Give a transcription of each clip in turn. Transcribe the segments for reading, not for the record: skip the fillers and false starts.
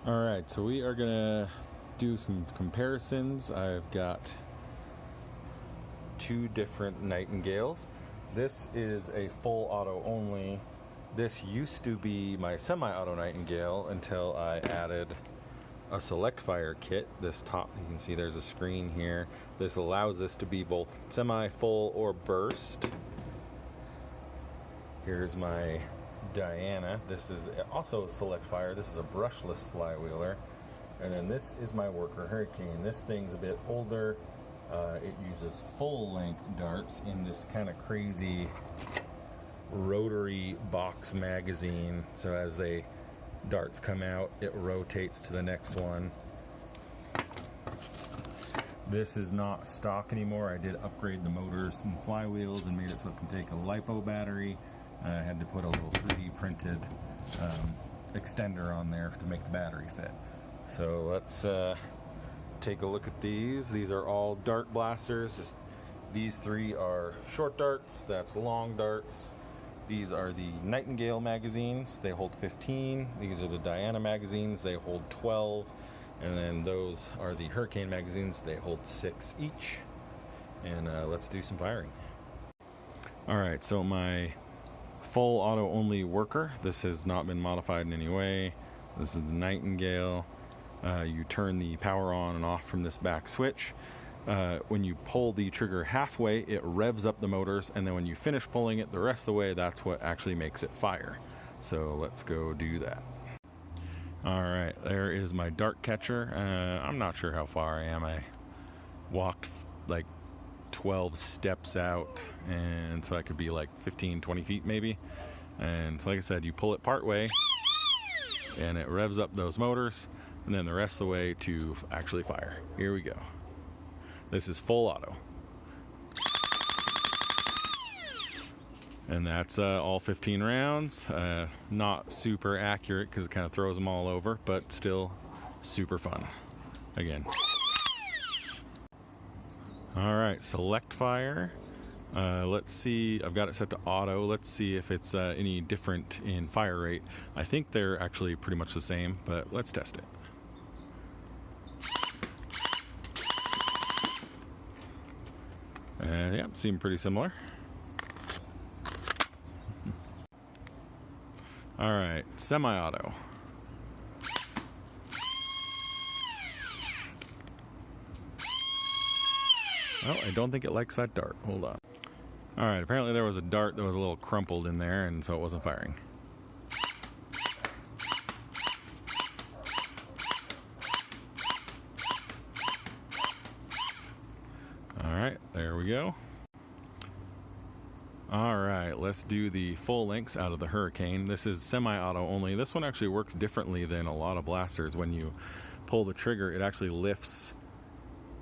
All right, so we are gonna do some comparisons. I've got two different Nightingales. This is a full auto only. This used to be my semi-auto Nightingale until I added a SelectFire kit. This top, you can see there's a screen here. This allows this to be both semi, full, or burst. Here's my Diana. This is also a SelectFire. This is a brushless flywheeler. And then this is my Worker Hurricane. This thing's a bit older. It uses full-length darts in this kind of crazy rotary box magazine. So as they darts come out, it rotates to the next one. This is not stock anymore. I did upgrade the motors and flywheels and made it so it can take a LiPo battery. I had to put a little 3D printed extender on there to make the battery fit. So let's take a look at these. These are all dart blasters. Just these three are short darts. That's long darts. These are the Nightingale magazines. They hold 15. These are the Diana magazines. They hold 12. And then those are the Hurricane magazines. They hold 6 each. And let's do some firing. All right, so my full auto only Worker. This has not been modified in any way. This is the Nightingale. You turn the power on and off from this back switch. When you pull the trigger halfway, it revs up the motors, and then when you finish pulling it the rest of the way, that's what actually makes it fire. So let's go do that. All right, there is my dart catcher. I'm not sure how far I am. I walked like 12 steps out, and so I could be like 15-20 feet maybe. And so like I said, you pull it part way and it revs up those motors, and then the rest of the way to actually fire. Here we go. This is full auto, and that's all 15 rounds. Not super accurate because it kind of throws them all over, but still super fun. Again. All right, SelectFire. Let's see, I've got it set to auto. Let's see if it's any different in fire rate. I think they're actually pretty much the same, but let's test it. Yeah, seem pretty similar. All right, semi-auto. Oh, I don't think it likes that dart. Hold on. All right, apparently there was a dart that was a little crumpled in there, and so it wasn't firing. All right, there we go. All right, let's do the full lengths out of the Hurricane. This is semi-auto only. This one actually works differently than a lot of blasters. When you pull the trigger, it actually lifts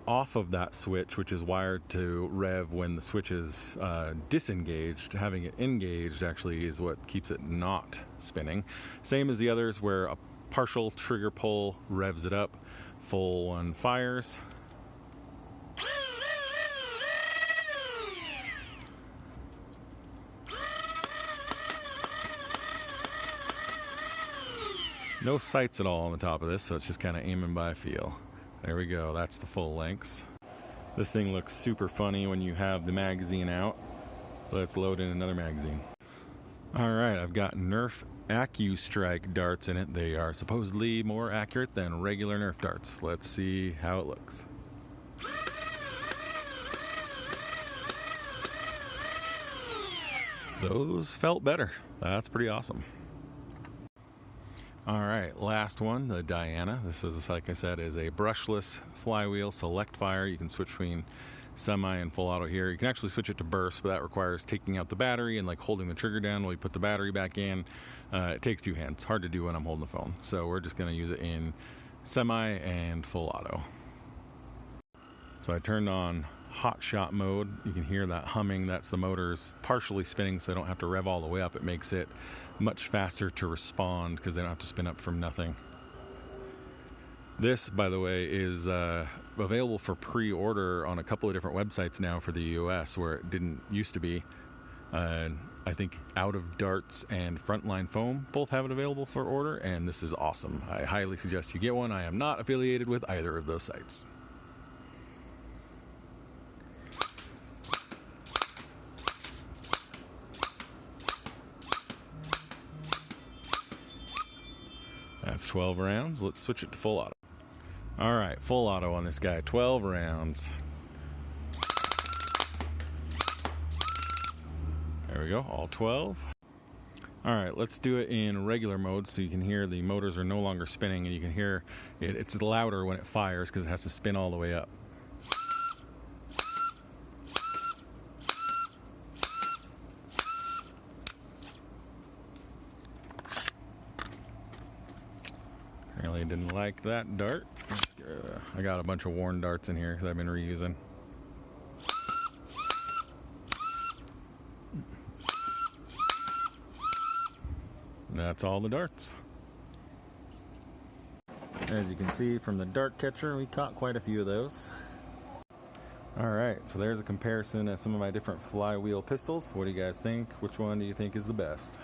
off of that switch, which is wired to rev when the switch is disengaged. Having it engaged actually is what keeps it not spinning. Same as the others, where a partial trigger pull revs it up, full one fires. No sights at all on the top of this, so it's just kind of aiming by feel. There we go, that's the full lengths. This thing looks super funny when you have the magazine out. Let's load in another magazine. All right, I've got Nerf AccuStrike darts in it. They are supposedly more accurate than regular Nerf darts. Let's see how it looks. Those felt better. That's pretty awesome. All right, last one, the Diana. This is, like I said, is a brushless flywheel SelectFire. You can switch between semi and full auto here. You can actually switch it to burst, but that requires taking out the battery and like holding the trigger down while you put the battery back in. It takes 2 hands. Hard to do when I'm holding the phone. So we're just gonna use it in semi and full auto. So I turned on hot shot mode. You can hear that humming. That's the motors partially spinning, so I don't have to rev all the way up. It makes it much faster to respond because they don't have to spin up from nothing. This, by the way, is available for pre-order on a couple of different websites now for the US, where it didn't used to be. I I think Out of Darts and Frontline Foam both have it available for order, and this is awesome. I highly suggest you get one. I am not affiliated with either of those sites. That's 12 rounds. Let's switch it to full auto. All right, full auto on this guy, 12 rounds. There we go, all 12. All right, let's do it in regular mode so you can hear the motors are no longer spinning, and you can hear it's louder when it fires because it has to spin all the way up. Apparently didn't like that dart. I got a bunch of worn darts in here because I've been reusing. That's all the darts. As you can see from the dart catcher, we caught quite a few of those. Alright, so there's a comparison of some of my different flywheel pistols. What do you guys think? Which one do you think is the best?